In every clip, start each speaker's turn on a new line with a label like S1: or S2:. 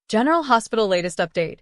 S1: General Hospital latest update.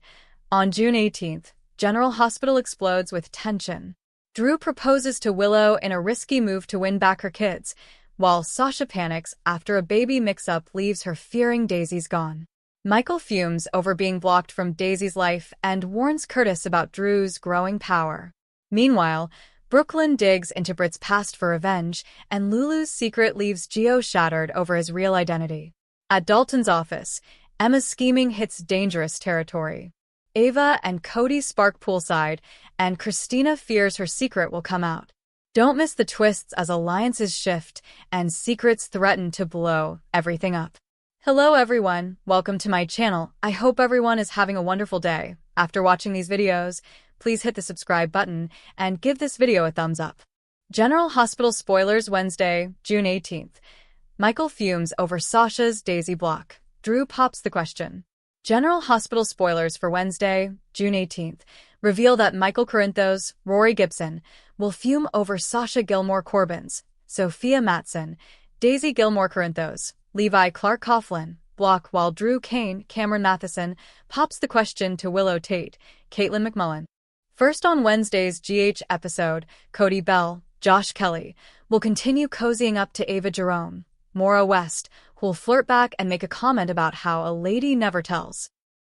S1: On June 18th, General Hospital explodes with tension. Drew proposes to Willow in a risky move to win back her kids, while Sasha panics after a baby mix-up leaves her fearing Daisy's gone. Michael fumes over being blocked from Daisy's life and warns Curtis about Drew's growing power. Meanwhile, Brooklyn digs into Britt's past for revenge, and Lulu's secret leaves Gio shattered over his real identity. At Dalton's office, Emma's scheming hits dangerous territory. Ava and Cody spark poolside, and Christina fears her secret will come out. Don't miss the twists as alliances shift and secrets threaten to blow everything up. Hello everyone, welcome to my channel. I hope everyone is having a wonderful day. After watching these videos, please hit the subscribe button and give this video a thumbs up. General Hospital spoilers Wednesday, June 18th. Michael fumes over Sasha's Daisy block. Drew pops the question. General Hospital spoilers for Wednesday, June 18th, reveal that Michael Corinthos, Rory Gibson, will fume over Sasha Gilmore Corbin's, Sophia Matson, Daisy Gilmore Corinthos, Levi Clark Coughlin, block, while Drew Kane, Cameron Matheson, pops the question to Willow Tate, Caitlin McMullen. First on Wednesday's GH episode, Cody Bell, Josh Kelly, will continue cozying up to Ava Jerome, Maura West, who will flirt back and make a comment about how a lady never tells.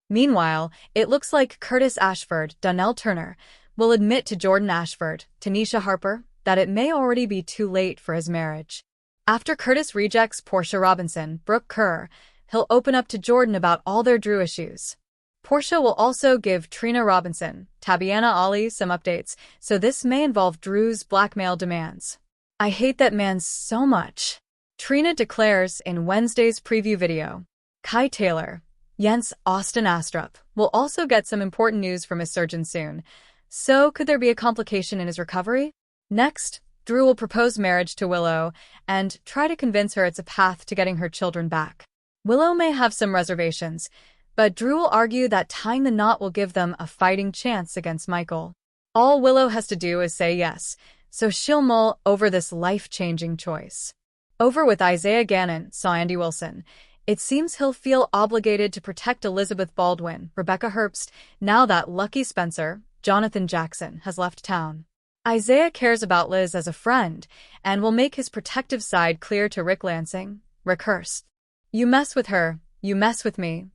S1: Meanwhile, it looks like Curtis Ashford, Donnell Turner, will admit to Jordan Ashford, Tanisha Harper, that it may already be too late for his marriage. After Curtis rejects Portia Robinson, Brooke Kerr, he'll open up to Jordan about all their Drew issues. Portia will also give Trina Robinson, Tabiana Ali some updates, so this may involve Drew's blackmail demands. I hate that man so much. Trina declares in Wednesday's preview video. Kai Taylor, Jens Austin Astrup, will also get some important news from his surgeon soon. So could there be a complication in his recovery? Next, Drew will propose marriage to Willow and try to convince her it's a path to getting her children back. Willow may have some reservations, but Drew will argue that tying the knot will give them a fighting chance against Michael. All Willow has to do is say yes, so she'll mull over this life-changing choice. Over with Isaiah Gannon, saw Andy Wilson. It seems he'll feel obligated to protect Elizabeth Baldwin, Rebecca Herbst, now that Lucky Spencer, Jonathan Jackson, has left town. Isaiah cares about Liz as a friend and will make his protective side clear to Rick Lansing, Rick Hurst. You mess with her, you mess with me,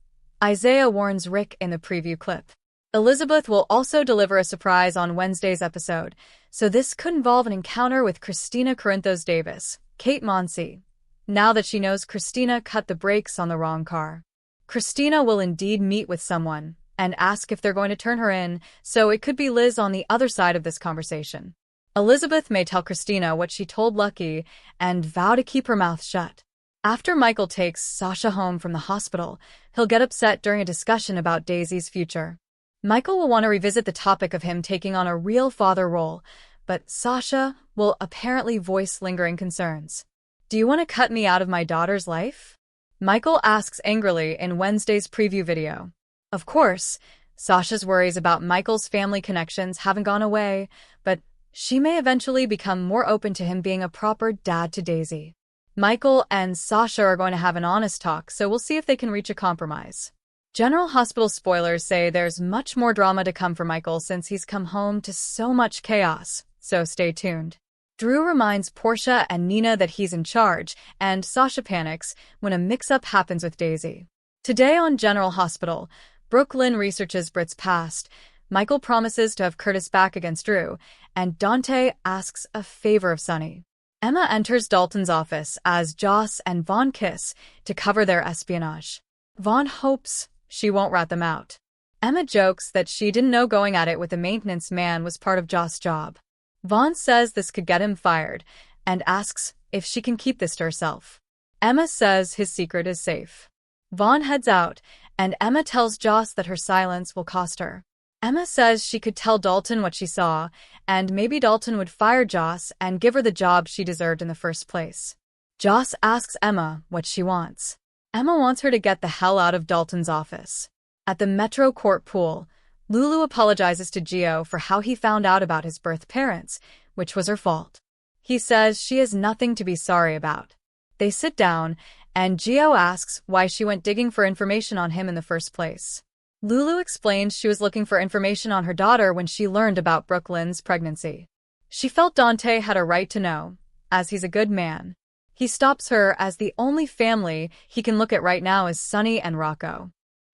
S1: Isaiah warns Rick in the preview clip. Elizabeth will also deliver a surprise on Wednesday's episode, so this could involve an encounter with Christina Corinthos Davis, Kate Monsey, now that she knows Christina cut the brakes on the wrong car. Christina will indeed meet with someone and ask if they're going to turn her in, so it could be Liz on the other side of this conversation. Elizabeth may tell Christina what she told Lucky and vow to keep her mouth shut. After Michael takes Sasha home from the hospital, he'll get upset during a discussion about Daisy's future. Michael will want to revisit the topic of him taking on a real father role, but Sasha will apparently voice lingering concerns. Do you want to cut me out of my daughter's life? Michael asks angrily in Wednesday's preview video. Of course, Sasha's worries about Michael's family connections haven't gone away, but she may eventually become more open to him being a proper dad to Daisy. Michael and Sasha are going to have an honest talk, so we'll see if they can reach a compromise. General Hospital spoilers say there's much more drama to come for Michael since he's come home to so much chaos, so stay tuned. Drew reminds Portia and Nina that he's in charge, and Sasha panics when a mix-up happens with Daisy. Today on General Hospital, Brooklyn researches Britt's past, Michael promises to have Curtis back against Drew, and Dante asks a favor of Sonny. Emma enters Dalton's office as Joss and Vaughn kiss to cover their espionage. Vaughn hopes she won't rat them out. Emma jokes that she didn't know going at it with the maintenance man was part of Joss' job. Vaughn says this could get him fired and asks if she can keep this to herself. Emma says his secret is safe. Vaughn heads out, and Emma tells Joss that her silence will cost her. Emma says she could tell Dalton what she saw, and maybe Dalton would fire Joss and give her the job she deserved in the first place. Joss asks Emma what she wants. Emma wants her to get the hell out of Dalton's office. At the Metro Court pool, Lulu apologizes to Gio for how he found out about his birth parents, which was her fault. He says she has nothing to be sorry about. They sit down, and Gio asks why she went digging for information on him in the first place. Lulu explains she was looking for information on her daughter when she learned about Brooklyn's pregnancy. She felt Dante had a right to know, as he's a good man. He stops her as the only family he can look at right now is Sonny and Rocco.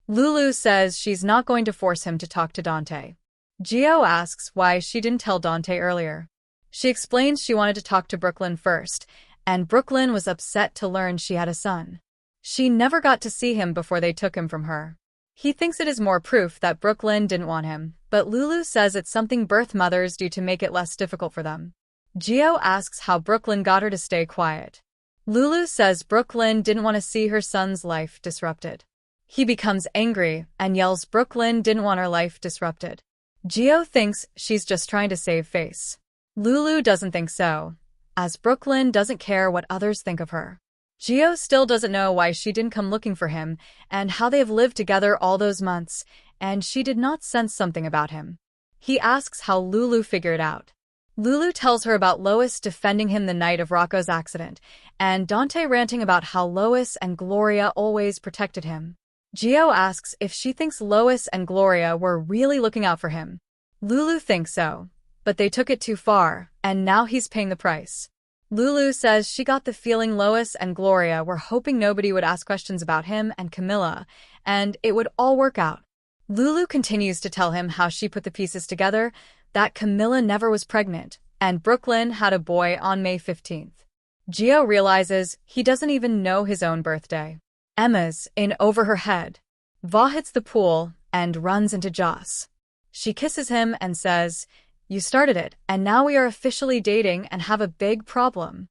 S1: Lulu says she's not going to force him to talk to Dante. Gio asks why she didn't tell Dante earlier. She explains she wanted to talk to Brooklyn first, and Brooklyn was upset to learn she had a son. She never got to see him before they took him from her. He thinks it is more proof that Brooklyn didn't want him, but Lulu says it's something birth mothers do to make it less difficult for them. Gio asks how Brooklyn got her to stay quiet. Lulu says Brooklyn didn't want to see her son's life disrupted. He becomes angry and yells Brooklyn didn't want her life disrupted. Gio thinks she's just trying to save face. Lulu doesn't think so, as Brooklyn doesn't care what others think of her. Gio still doesn't know why she didn't come looking for him and how they have lived together all those months, and she did not sense something about him. He asks how Lulu figured it out. Lulu tells her about Lois defending him the night of Rocco's accident, and Dante ranting about how Lois and Gloria always protected him. Gio asks if she thinks Lois and Gloria were really looking out for him. Lulu thinks so, but they took it too far, and now he's paying the price. Lulu says she got the feeling Lois and Gloria were hoping nobody would ask questions about him and Camilla, and it would all work out. Lulu continues to tell him how she put the pieces together, that Camilla never was pregnant, and Brooklyn had a boy on May 15th. Gio realizes he doesn't even know his own birthday. Emma's in over her head. Va hits the pool and runs into Joss. She kisses him and says, "You started it, and now we are officially dating and have a big problem."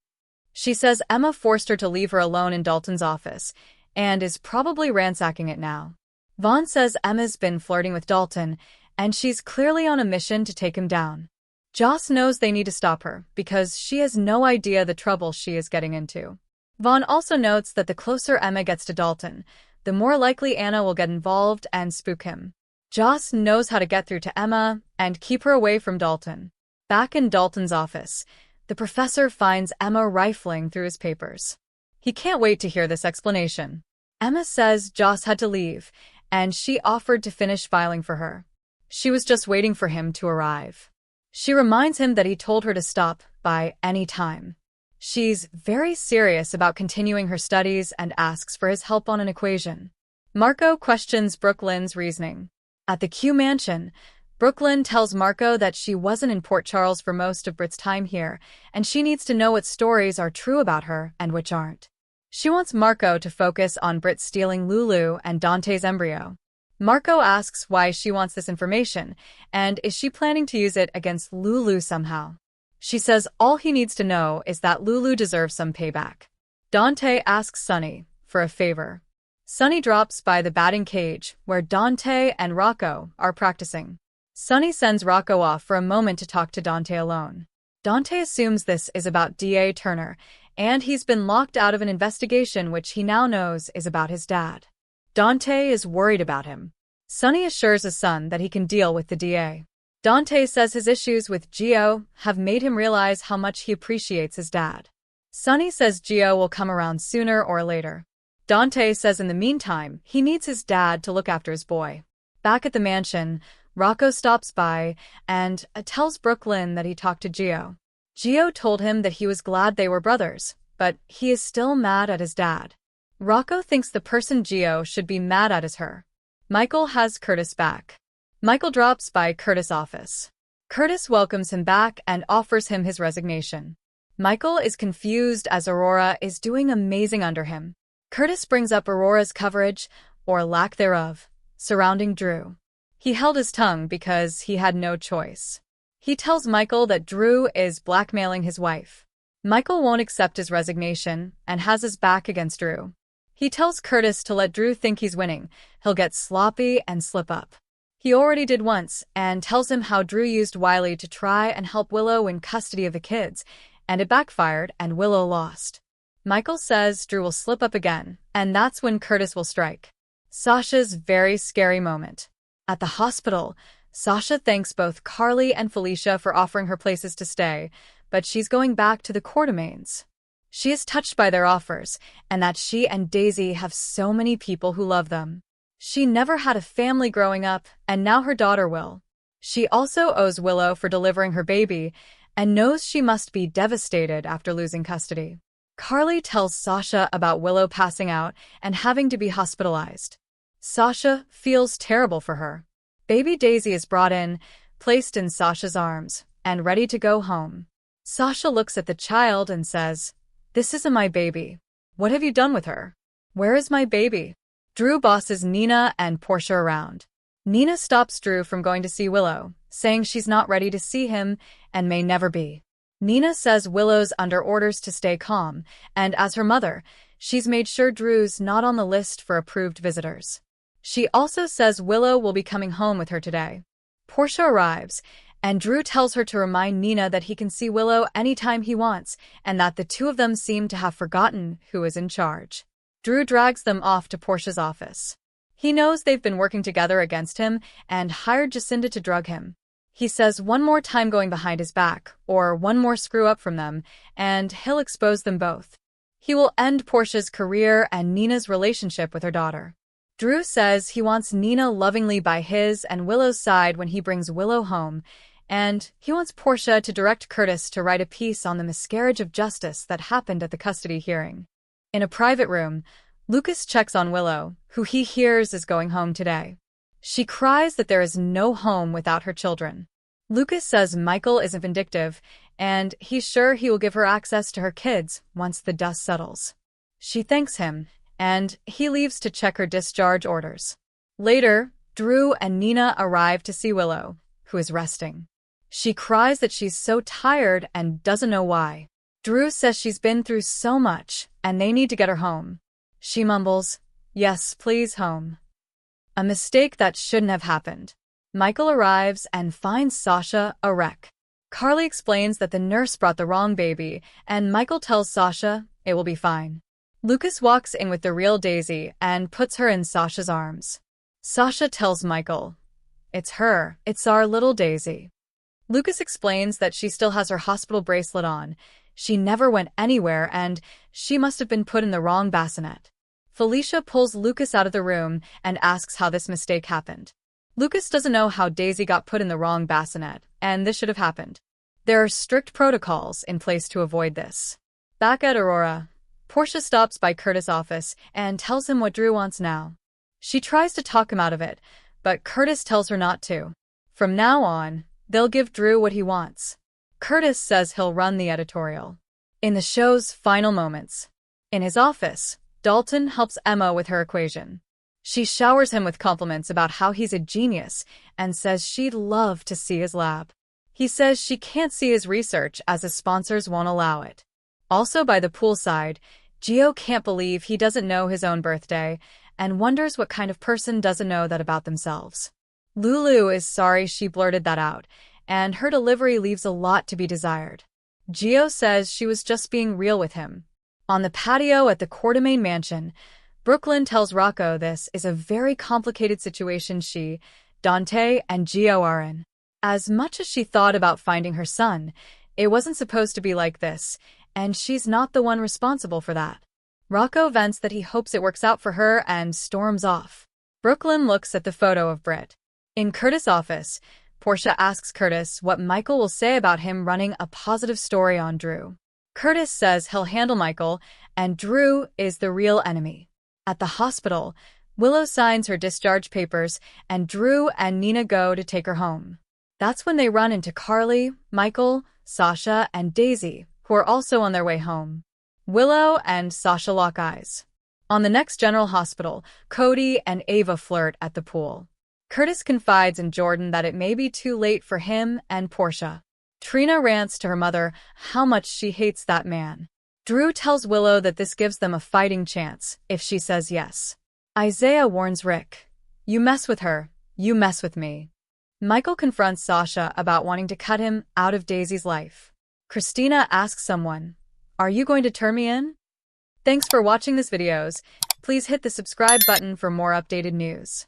S1: She says Emma forced her to leave her alone in Dalton's office, and is probably ransacking it now. Vaughn says Emma's been flirting with Dalton, and she's clearly on a mission to take him down. Joss knows they need to stop her, because she has no idea the trouble she is getting into. Vaughn also notes that the closer Emma gets to Dalton, the more likely Anna will get involved and spook him. Joss knows how to get through to Emma and keep her away from Dalton. Back in Dalton's office, the professor finds Emma rifling through his papers. He can't wait to hear this explanation. Emma says Joss had to leave, and she offered to finish filing for her. She was just waiting for him to arrive. She reminds him that he told her to stop by any time. She's very serious about continuing her studies and asks for his help on an equation. Marco questions Brooklyn's reasoning. At the Q Mansion, Brooklyn tells Marco that she wasn't in Port Charles for most of Britt's time here, and she needs to know what stories are true about her and which aren't. She wants Marco to focus on Britt stealing Lulu and Dante's embryo. Marco asks why she wants this information, and is she planning to use it against Lulu somehow. She says all he needs to know is that Lulu deserves some payback. Dante asks Sonny for a favor. Sonny drops by the batting cage, where Dante and Rocco are practicing. Sonny sends Rocco off for a moment to talk to Dante alone. Dante assumes this is about D.A. Turner, and he's been locked out of an investigation which he now knows is about his dad. Dante is worried about him. Sonny assures his son that he can deal with the DA. Dante says his issues with Gio have made him realize how much he appreciates his dad. Sonny says Gio will come around sooner or later. Dante says in the meantime, he needs his dad to look after his boy. Back at the mansion, Rocco stops by and tells Brooklyn that he talked to Gio. Gio told him that he was glad they were brothers, but he is still mad at his dad. Rocco thinks the person Gio should be mad at is her. Michael has Curtis back. Michael drops by Curtis' office. Curtis welcomes him back and offers him his resignation. Michael is confused as Aurora is doing amazing under him. Curtis brings up Aurora's coverage, or lack thereof, surrounding Drew. He held his tongue because he had no choice. He tells Michael that Drew is blackmailing his wife. Michael won't accept his resignation and has his back against Drew. He tells Curtis to let Drew think he's winning. He'll get sloppy and slip up. He already did once, and tells him how Drew used Wiley to try and help Willow win custody of the kids, and it backfired and Willow lost. Michael says Drew will slip up again, and that's when Curtis will strike. Sasha's very scary moment. At the hospital, Sasha thanks both Carly and Felicia for offering her places to stay, but she's going back to the Quartermaines. She is touched by their offers, and that she and Daisy have so many people who love them. She never had a family growing up, and now her daughter will. She also owes Willow for delivering her baby, and knows she must be devastated after losing custody. Carly tells Sasha about Willow passing out and having to be hospitalized. Sasha feels terrible for her. Baby Daisy is brought in, placed in Sasha's arms, and ready to go home. Sasha looks at the child and says, "This isn't my baby. What have you done with her? Where is my baby?" Drew bosses Nina and Portia around. Nina stops Drew from going to see Willow, saying she's not ready to see him and may never be. Nina says Willow's under orders to stay calm, and as her mother, she's made sure Drew's not on the list for approved visitors. She also says Willow will be coming home with her today. Portia arrives, and Drew tells her to remind Nina that he can see Willow anytime he wants, and that the two of them seem to have forgotten who is in charge. Drew drags them off to Portia's office. He knows they've been working together against him and hired Jacinda to drug him. He says one more time going behind his back, or one more screw-up from them, and he'll expose them both. He will end Portia's career and Nina's relationship with her daughter. Drew says he wants Nina lovingly by his and Willow's side when he brings Willow home, and he wants Portia to direct Curtis to write a piece on the miscarriage of justice that happened at the custody hearing. In a private room, Lucas checks on Willow, who he hears is going home today. She cries that there is no home without her children. Lucas says Michael isn't vindictive, and he's sure he will give her access to her kids once the dust settles. She thanks him, and he leaves to check her discharge orders. Later, Drew and Nina arrive to see Willow, who is resting. She cries that she's so tired and doesn't know why. Drew says she's been through so much, and they need to get her home. She mumbles, "Yes, please, home." A mistake that shouldn't have happened. Michael arrives and finds Sasha a wreck. Carly explains that the nurse brought the wrong baby, and Michael tells Sasha it will be fine. Lucas walks in with the real Daisy and puts her in Sasha's arms. Sasha tells Michael, "It's her, it's our little Daisy." Lucas explains that she still has her hospital bracelet on. She never went anywhere, and she must have been put in the wrong bassinet. Felicia pulls Lucas out of the room and asks how this mistake happened. Lucas doesn't know how Daisy got put in the wrong bassinet, and this should have happened. There are strict protocols in place to avoid this. Back at Aurora, Portia stops by Curtis' office and tells him what Drew wants now. She tries to talk him out of it, but Curtis tells her not to. From now on, they'll give Drew what he wants. Curtis says he'll run the editorial. In the show's final moments, in his office, Dalton helps Emma with her equation. She showers him with compliments about how he's a genius and says she'd love to see his lab. He says she can't see his research as his sponsors won't allow it. Also by the poolside, Gio can't believe he doesn't know his own birthday and wonders what kind of person doesn't know that about themselves. Lulu is sorry she blurted that out, and her delivery leaves a lot to be desired. Gio says she was just being real with him. On the patio at the Quartermaine mansion, Brooklyn tells Rocco this is a very complicated situation she, Dante, and Gio are in. As much as she thought about finding her son, it wasn't supposed to be like this, and she's not the one responsible for that. Rocco vents that he hopes it works out for her and storms off. Brooklyn looks at the photo of Britt. In Curtis' office, Portia asks Curtis what Michael will say about him running a positive story on Drew. Curtis says he'll handle Michael, and Drew is the real enemy. At the hospital, Willow signs her discharge papers, and Drew and Nina go to take her home. That's when they run into Carly, Michael, Sasha, and Daisy, who are also on their way home. Willow and Sasha lock eyes. On the next General Hospital, Cody and Ava flirt at the pool. Curtis confides in Jordan that it may be too late for him and Portia. Trina rants to her mother how much she hates that man. Drew tells Willow that this gives them a fighting chance if she says yes. Isaiah warns Rick, "You mess with her, you mess with me." Michael confronts Sasha about wanting to cut him out of Daisy's life. Christina asks someone, "Are you going to turn me in?" Thanks for watching this videos. Please hit the subscribe button for more updated news.